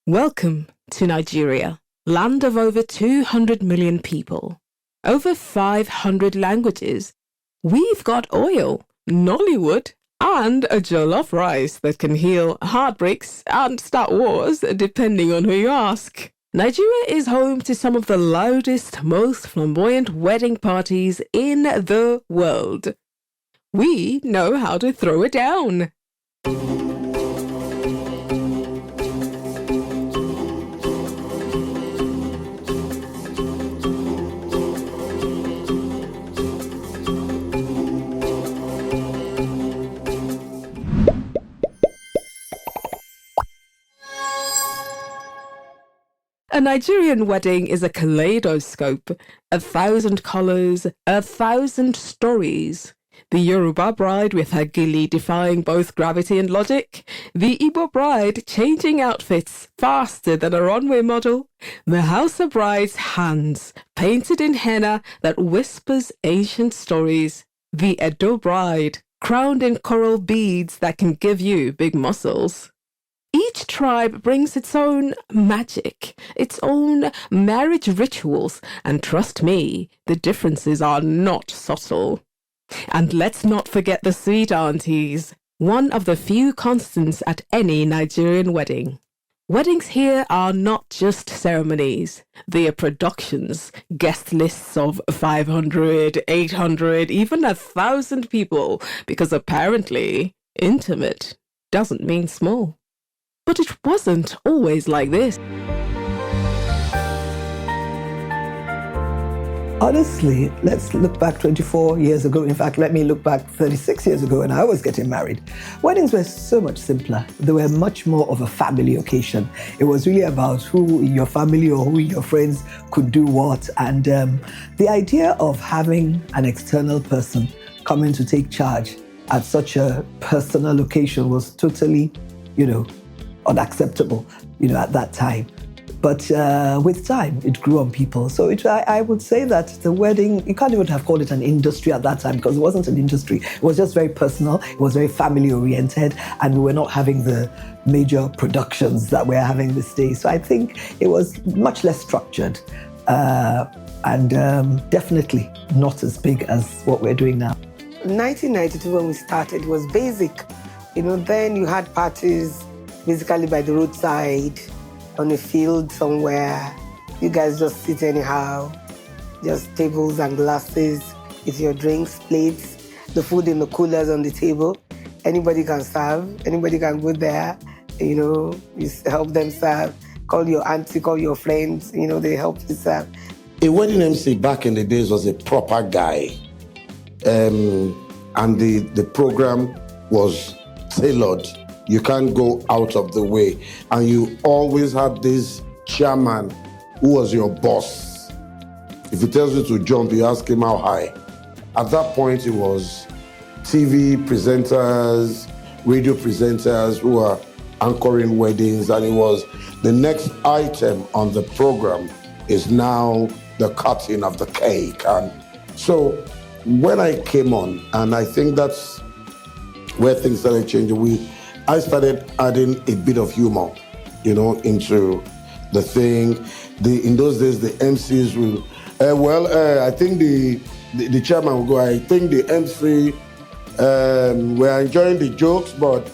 Welcome to Nigeria, land of over 200 million people, over 500 languages. We've got oil, Nollywood, and a jollof rice that can heal heartbreaks and start wars, depending on who you ask. Nigeria is home to some of the loudest, most flamboyant wedding parties in the world. We know how to throw it down. A Nigerian wedding is a kaleidoscope, 1,000 colors, 1,000 stories. The Yoruba bride with her gili defying both gravity and logic. The Igbo bride changing outfits faster than a runway model. The Hausa bride's hands painted in henna that whispers ancient stories. The Edo bride crowned in coral beads that can give you big muscles. Each tribe brings its own magic, its own marriage rituals, and trust me, the differences are not subtle. And let's not forget the sweet aunties, one of the few constants at any Nigerian wedding. Weddings here are not just ceremonies, they are productions, guest lists of 500, 800, even 1,000 people, because apparently intimate doesn't mean small. But it wasn't always like this. Honestly, let's look back 24 years ago. In fact, let me look back 36 years ago when I was getting married. Weddings were so much simpler. They were much more of a family occasion. It was really about who in your family or who in your friends could do what. And the idea of having an external person coming to take charge at such a personal occasion was totally, unacceptable, at that time. But with time, it grew on people. So I would say that the wedding, you can't even have called it an industry at that time because it wasn't an industry. It was just very personal. It was very family-oriented, and we were not having the major productions that we're having these days. So I think it was much less structured and definitely not as big as what we're doing now. 1992, when we started, was basic. Then you had parties basically by the roadside, on a field somewhere. You guys just sit anyhow, just tables and glasses with your drinks, plates, the food in the coolers on the table. Anybody can serve, anybody can go there, you help them serve. Call your auntie, call your friends, they help you serve. A wedding MC back in the days was a proper guy. And the program was tailored. You can't go out of the way. And you always had this chairman who was your boss. If he tells you to jump, you ask him how high. At that point, it was TV presenters, radio presenters who were anchoring weddings, and it was the next item on the program is now the cutting of the cake. And so when I came on, and I think that's where things started changing, I started adding a bit of humor, into the thing. In those days, the MCs will, I think the chairman will go, I think the MC, we're enjoying the jokes, but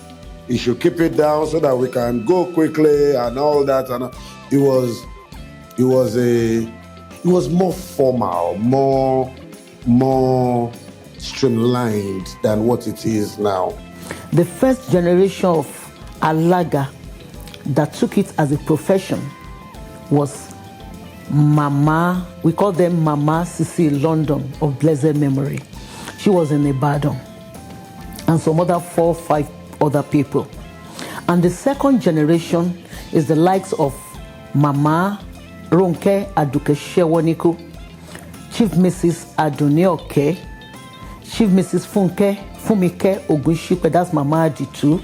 he should keep it down so that we can go quickly and all that. And it was more formal, more streamlined than what it is now. The first generation of Alaga that took it as a profession was Mama, we call them Mama Sisi London of blessed memory. She was in Ibadan, and some other 4 or 5 other people. And the second generation is the likes of Mama Ronke Aduke Shewoniku, Chief Mrs. Adunioke, Chief Mrs. Fumike Ogunshipe, that's Mama Aditu,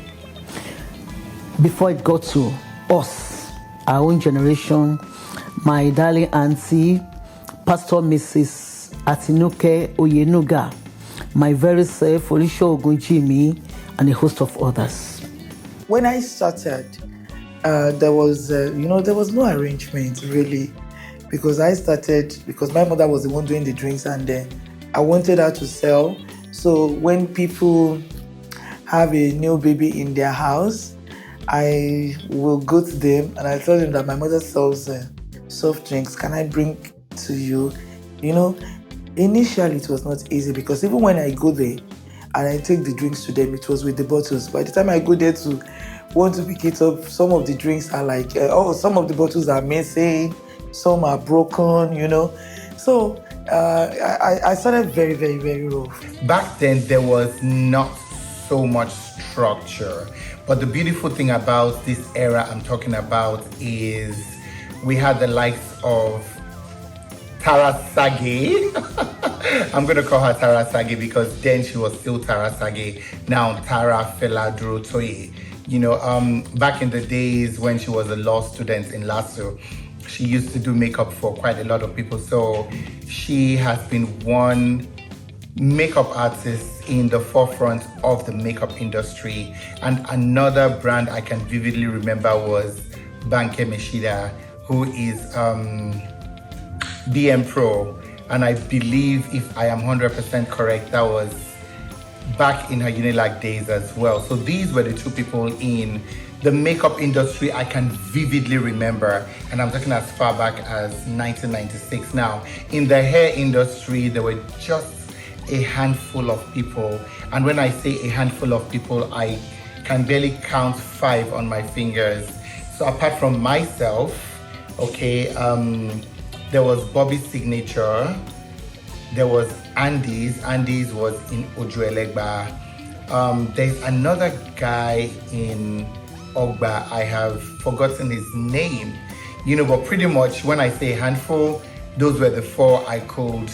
before it got to us, our own generation, my darling auntie, Pastor Mrs. Atinuke Oyenuga, my very self, Orisho Ogunjimi, and a host of others. When I started, there was no arrangement really, because because my mother was the one doing the drinks, and I wanted her to sell. So when people have a new baby in their house, I will go to them and I tell them that my mother sells soft drinks. Can I bring to you? Initially it was not easy, because even when I go there and I take the drinks to them, it was with the bottles. By the time I go there to want to pick it up, some of the drinks are like, some of the bottles are missing, some are broken, So I started very, very, very rough. Back then, there was not so much structure. But the beautiful thing about this era I'm talking about is we had the likes of Tara Sage. I'm going to call her Tara Sage because then she was still Tara Sage. Now Tara Feladro Toye. Back in the days when she was a law student in LASU, she used to do makeup for quite a lot of people. So she has been one makeup artist in the forefront of the makeup industry. And another brand I can vividly remember was Banke Meshida, who is BM Pro, and I believe, if I am 100% correct, that was back in her Unilag days as well. So these were the two people in the makeup industry I can vividly remember, and I'm talking as far back as 1996. Now, in the hair industry, there were just a handful of people, and when I say a handful of people, I can barely count 5 on my fingers. So apart from myself, there was Bobby's Signature, there was Andy's was in Ojuelegba. There's another guy in Ogba, I have forgotten his name, but pretty much when I say handful, those were the 4 I could,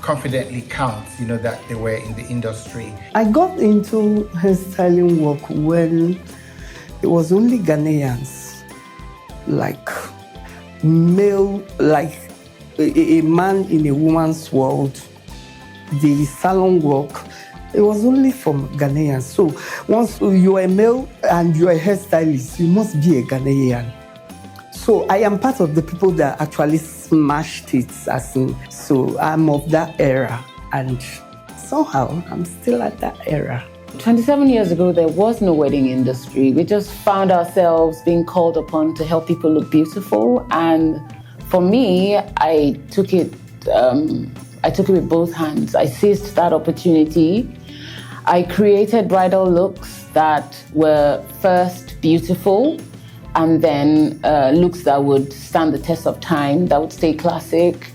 confidently count, that they were in the industry. I got into hairstyling work when it was only Ghanaians, like male, like a man in a woman's world. The salon work, it was only from Ghanaians. So once you're a male and you're a hairstylist, you must be a Ghanaian. So I am part of the people that actually smashed it, so I'm of that era, and somehow I'm still at that era. 27 years ago, there was no wedding industry. We just found ourselves being called upon to help people look beautiful. And for me, I took it with both hands. I seized that opportunity. I created bridal looks that were first beautiful, and then looks that would stand the test of time, that would stay classic,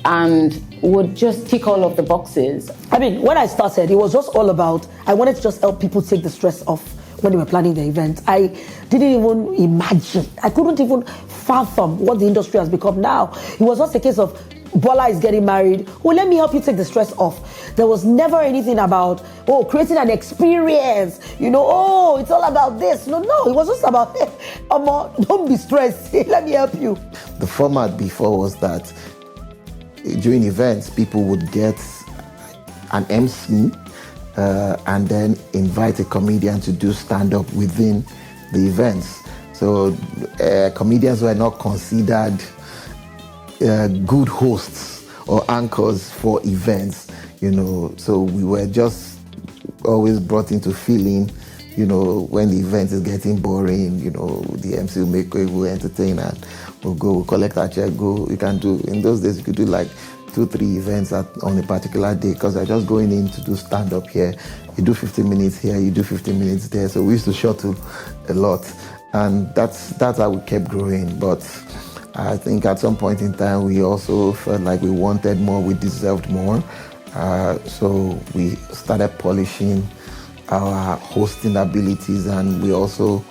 and would just tick all of the boxes. I mean, when I started, it was just all about, I wanted to just help people take the stress off when they were planning the event. I didn't even imagine, I couldn't even fathom what the industry has become now. It was just a case of, Bola is getting married, let me help you take the stress off. There was never anything about, creating an experience, it's all about this. No, it was just about, don't be stressed, let me help you. The format before was that during events, people would get an MC and then invite a comedian to do stand-up within the events. So comedians were not considered good hosts or anchors for events, so we were just always brought into feeling, when the event is getting boring, the MC will entertain and we'll go, we'll collect our check, go. You can do, in those days, you could do like 2-3 events on a particular day, because they're just going in to do stand-up here. You do 15 minutes here, you do 15 minutes there. So we used to shuttle a lot, and that's how we kept growing. But I think at some point in time, we also felt like we wanted more, we deserved more. So we started polishing our hosting abilities, and we also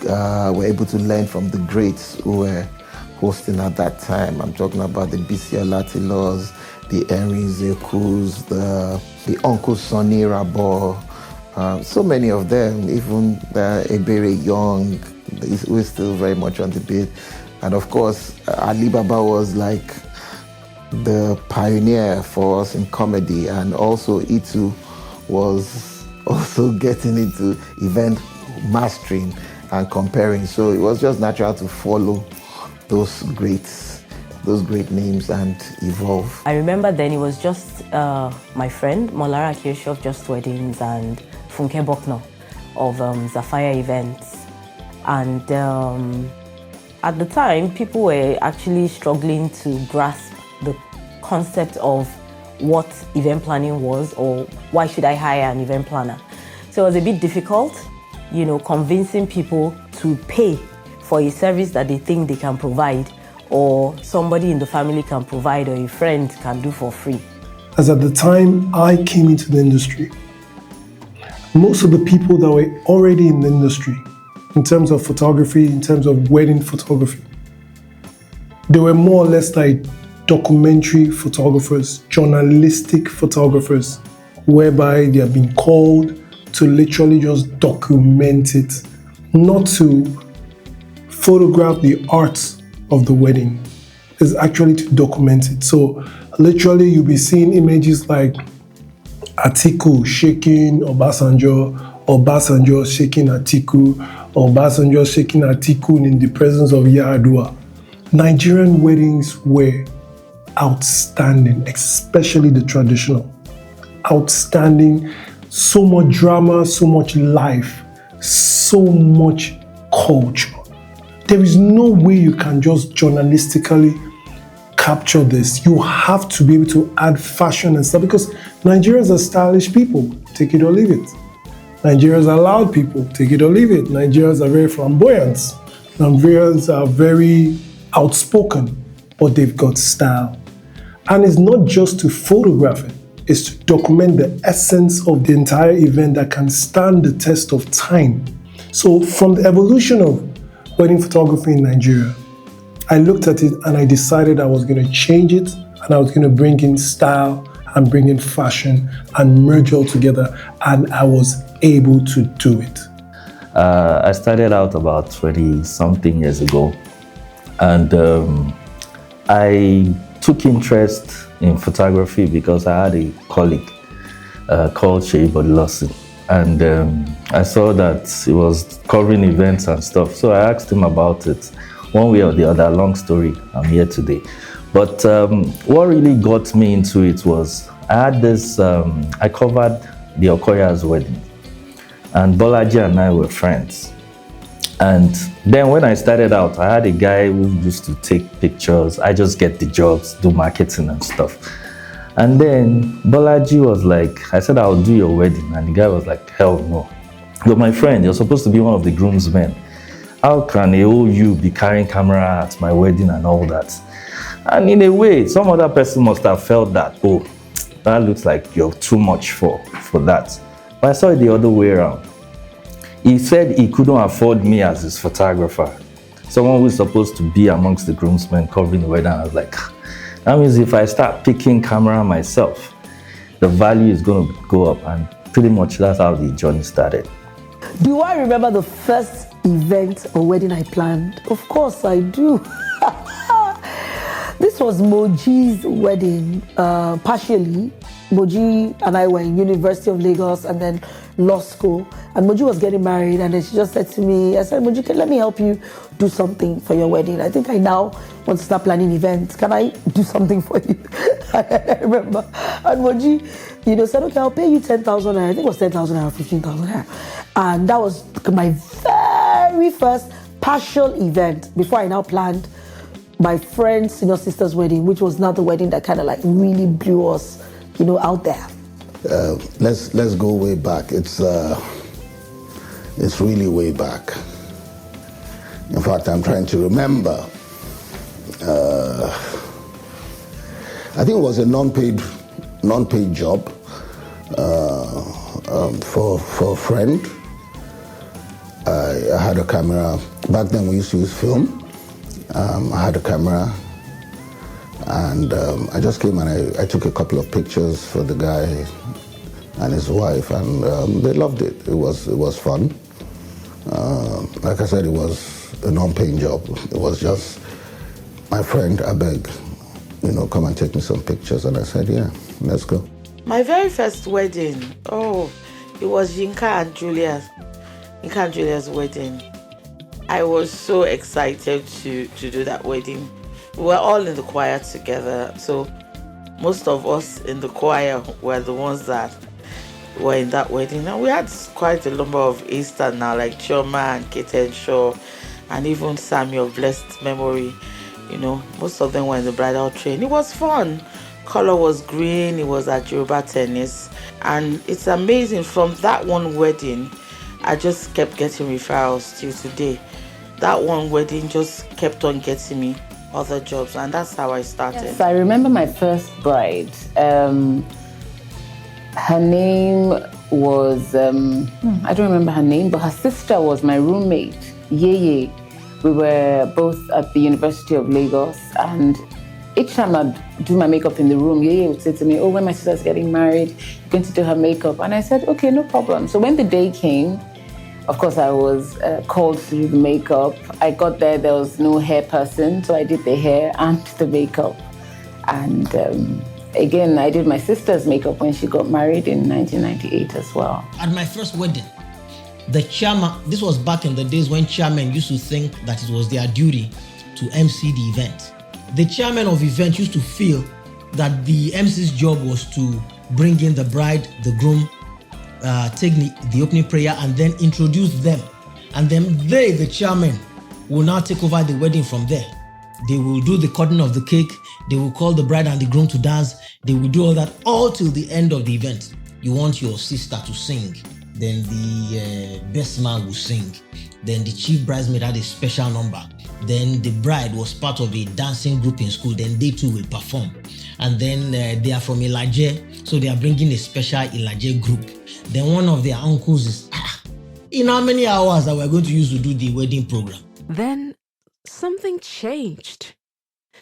were able to learn from the greats who were hosting at that time. I'm talking about the BC Olatilos, the Henry Zekus, the Uncle Sonny Rabo, so many of them, even Ebere Young, we're still very much on the beat. And of course, Ali Baba was like the pioneer for us in comedy, and also Itu was also getting into event mastering and comparing. So it was just natural to follow those great names and evolve. I remember then it was just my friend Molara Kirsch of Just Weddings and Funke Bokno of Zafaya Events. And at the time, people were actually struggling to grasp the concept of what event planning was, or why should I hire an event planner. So it was a bit difficult, convincing people to pay for a service that they think they can provide, or somebody in the family can provide, or a friend can do for free. As at the time I came into the industry, most of the people that were already in the industry, in terms of photography, in terms of wedding photography, they were more or less like documentary photographers, journalistic photographers, whereby they have been called to literally just document it, not to photograph the art of the wedding. It's actually to document it. So literally you'll be seeing images like Atiku shaking Obasanjo, Obasanjo shaking Atiku, Obasanjo shaking Atiku in the presence of Yar'Adua. Nigerian weddings were outstanding, especially the traditional. Outstanding, so much drama, so much life, so much culture. There is no way you can just journalistically capture this. You have to be able to add fashion and stuff, because Nigerians are stylish people, take it or leave it. Nigerians are loud people, take it or leave it. Nigerians are very flamboyant. Nigerians are very outspoken, but they've got style. And it's not just to photograph it, it's to document the essence of the entire event that can stand the test of time. So from the evolution of wedding photography in Nigeria, I looked at it and I decided I was going to change it, and I was going to bring in style and bring in fashion and merge all together, and I was able to do it. I started out about 20-something years ago, and I took interest in photography because I had a colleague called Shei Bodilossi, and I saw that he was covering events and stuff, so I asked him about it. One way or the other, long story, I'm here today. But what really got me into it was, I had this, I covered the Okoya's wedding, and Bolaji and I were friends. And then when I started out, I had a guy who used to take pictures. I just get the jobs, do marketing and stuff. And then Bolaji was like, I said, I'll do your wedding. And the guy was like, hell no. But my friend, you're supposed to be one of the groomsmen. How can a whole you be carrying camera at my wedding and all that? And in a way, some other person must have felt that, oh, that looks like you're too much for that. But I saw it the other way around. He said he couldn't afford me as his photographer. Someone who's supposed to be amongst the groomsmen covering the wedding. I was like, that means if I start picking camera myself, the value is going to go up. And pretty much that's how the journey started. Do I remember the first event or wedding I planned? Of course I do. This was Moji's wedding, partially. Moji and I were in University of Lagos and then law school. And Moji was getting married, and then she just said to me, I said, Moji, let me help you do something for your wedding. I think I now want to start planning events. Can I do something for you? I remember. And Moji, said, okay, I'll pay you 10,000. I think it was 10,000 or 15,000. And that was my very first partial event before I now planned my friend's sister's wedding, which was not the wedding that kind of like really blew us, out there. Let's go way back. It's really way back. In fact, I'm trying to remember. I think it was a non-paid job for a friend. I had a camera. Back then we used to use film. I had a camera, and I just came and I took a couple of pictures for the guy and his wife, and they loved it. It was fun. Like I said, it was a non-paying job. It was just my friend, I beg, come and take me some pictures, and I said, yeah, let's go. My very first wedding, it was Yinka and Julia's wedding. I was so excited to do that wedding. We were all in the choir together, so most of us in the choir were the ones that were in that wedding. And we had quite a number of Easter now, like Chioma and Kate Shaw, and even Samuel, blessed memory. You know, most of them were in the bridal train. It was fun. Color was green. It was at Yoruba tennis. And it's amazing, from that one wedding, I just kept getting referrals till today. That one wedding just kept on getting me other jobs, and that's how I started. Yes, I remember my first bride. Her name was, I don't remember her name, but her sister was my roommate, Yeye. We were both at the University of Lagos, and each time I'd do my makeup in the room, Yeye would say to me, oh, when my sister's getting married, you're going to do her makeup. And I said, okay, no problem. So when the day came, of course, I was called to do the makeup. I got there was no hair person, so I did the hair and the makeup. And again, I did my sister's makeup when she got married in 1998 as well. At my first wedding, the chairman, this was back in the days when chairmen used to think that it was their duty to MC the event. The chairman of event used to feel that the MC's job was to bring in the bride, the groom, take the opening prayer and then introduce them. And then they, the chairman, will now take over the wedding from there. They will do the cutting of the cake. They will call the bride and the groom to dance. They will do all that all till the end of the event. You want your sister to sing. Then the best man will sing. Then the chief bridesmaid had a special number. Then the bride was part of a dancing group in school. Then they too will perform. And then they are from Ilaje, so they are bringing a special Ilaje group. Then one of their uncles is, in how many hours that we're going to use to do the wedding program? Then something changed.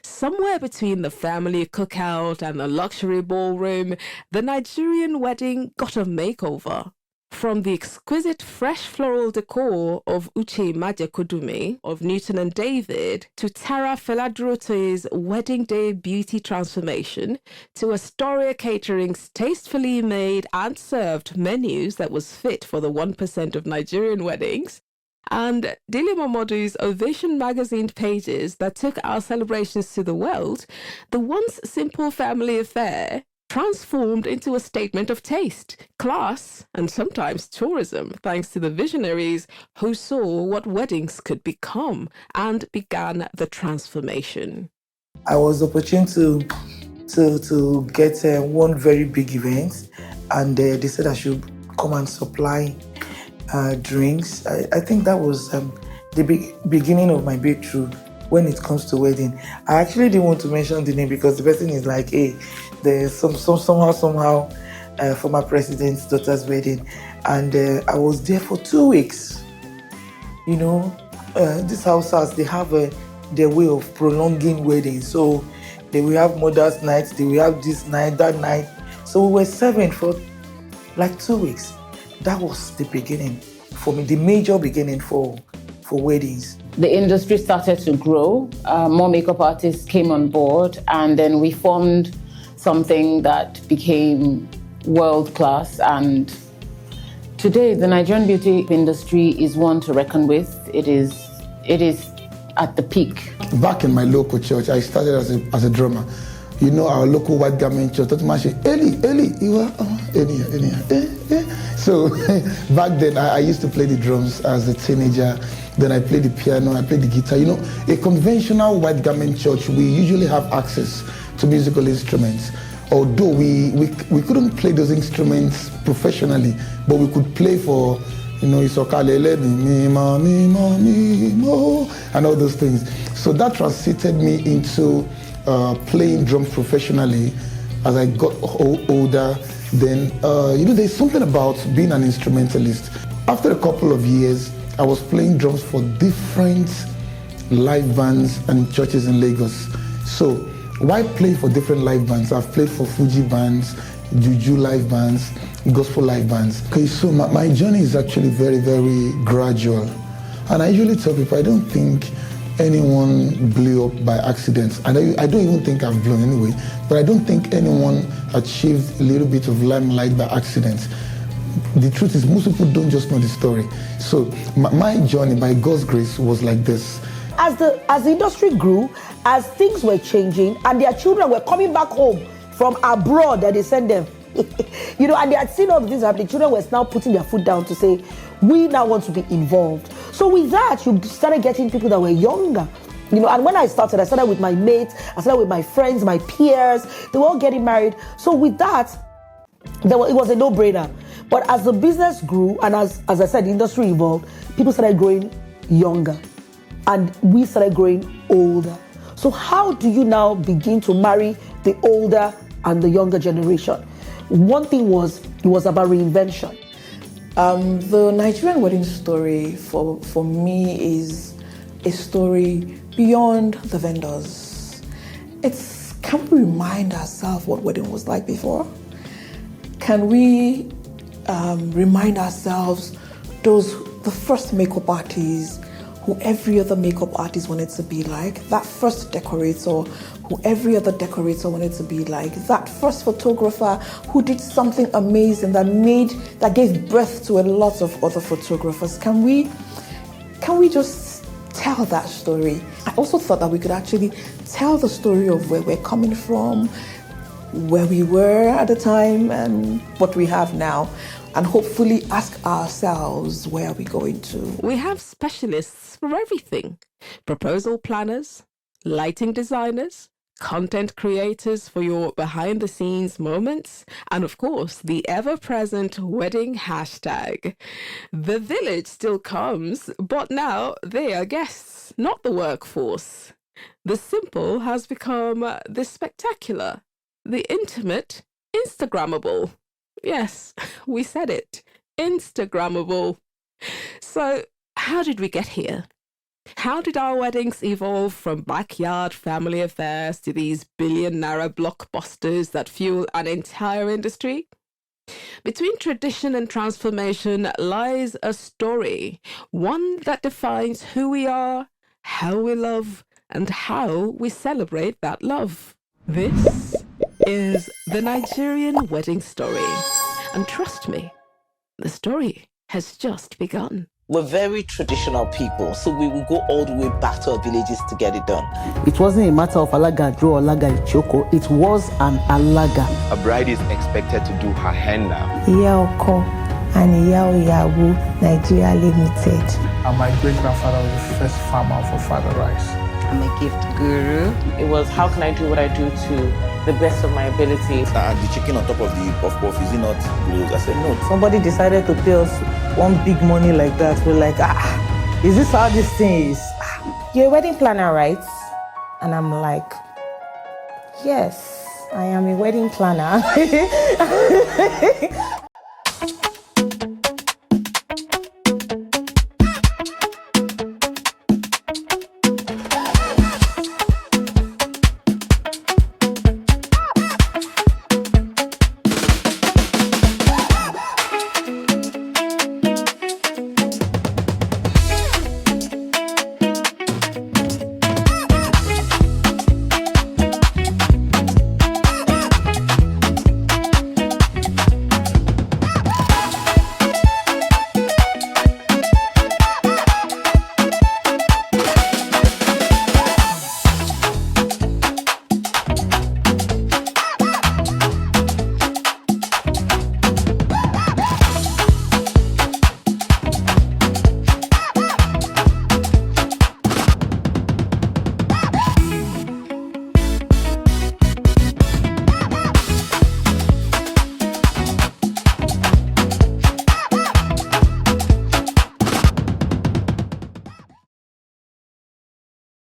Somewhere between the family cookout and the luxury ballroom, the Nigerian wedding got a makeover. From the exquisite fresh floral decor of Uche Majekodumi of Newton and David to Tara Feladrote's wedding day beauty transformation to Astoria Catering's tastefully made and served menus that was fit for the 1% of Nigerian weddings, and Dili Momodu's Ovation magazine pages that took our celebrations to the world, the once simple family affair transformed into a statement of taste, class, and sometimes tourism, thanks to the visionaries who saw what weddings could become and began the transformation. I was opportune to get one very big event, and they said I should come and supply drinks. I think that was the beginning of my breakthrough when it comes to wedding. I actually didn't want to mention the name because the person is like, hey, there's somehow for my president's daughter's wedding, and I was there for 2 weeks. You know, these houses, they have their way of prolonging weddings. So they will have mother's nights, they will have this night, that night. So we were serving for like 2 weeks. That was the beginning for me, the major beginning for weddings. The industry started to grow. More makeup artists came on board, and then we formed something that became world-class. And today, the Nigerian beauty industry is one to reckon with. It is at the peak. Back in my local church, I started as a drummer. You know, our local white garment church, Eli, you are, So back then, I used to play the drums as a teenager. Then I played the piano, I played the guitar. You know, a conventional white garment church, we usually have access to musical instruments. Although we couldn't play those instruments professionally, but we could play for, you know, Isokalele, and all those things. So that transited me into playing drums professionally as I got older. Then, you know, there's something about being an instrumentalist. After a couple of years, I was playing drums for different live bands and churches in Lagos. So, why play for different live bands? I've played for Fuji bands, Juju live bands, gospel live bands. Okay, so my journey is actually very, very gradual. And I usually tell people, I don't think anyone blew up by accident. And I don't even think I've blown anyway, but I don't think anyone achieved a little bit of limelight by accident. the truth is most people don't just know the story. So my journey, by God's grace, was like this. As the industry grew, as things were changing, and their children were coming back home from abroad, that they sent them, and they had seen all the things happening. Children were now putting their foot down to say, we now want to be involved. So with that, you started getting people that were younger. And when I started with my mates, I started with my friends, my peers. They were all getting married. So with that, it was a no-brainer. But as the business grew, and as I said, the industry evolved, people started growing younger. And we started growing older. So how do you now begin to marry the older and the younger generation? One thing was, it was about reinvention. The Nigerian wedding story for me is a story beyond the vendors. Can we remind ourselves what wedding was like before? Can we remind ourselves the first makeup parties, who every other makeup artist wanted to be like, that first decorator, who every other decorator wanted to be like, that first photographer who did something amazing that gave birth to a lot of other photographers. Can we just tell that story? I also thought that we could actually tell the story of where we're coming from, where we were at the time, and what we have now, and hopefully ask ourselves, where are we going to? We have specialists for everything. Proposal planners, lighting designers, content creators for your behind-the-scenes moments, and of course, the ever-present wedding hashtag. The village still comes, but now they are guests, not the workforce. The simple has become the spectacular, the intimate, Instagrammable. Yes, we said it. Instagrammable. So, how did we get here? How did our weddings evolve from backyard family affairs to these billion-naira blockbusters that fuel an entire industry? Between tradition and transformation lies a story, one that defines who we are, how we love, and how we celebrate that love. This is the Nigerian wedding story. And trust me, the story has just begun. We're very traditional people, so we will go all the way back to our villages to get it done. It wasn't a matter of alaga draw, alaga ichoko. It was an alaga. A bride is expected to do her henna. Iyao and Iyao Yabu, Nigeria Limited. And my great-grandfather was the first farmer for father rice. I'm a gift guru. It was, how can I do what I do to the best of my ability? And the chicken on top of the puff-puff, is it not close? I said, no. Somebody decided to pay us one big money like that. We're like, is this how this thing is? You're a wedding planner, right? And I'm like, yes, I am a wedding planner.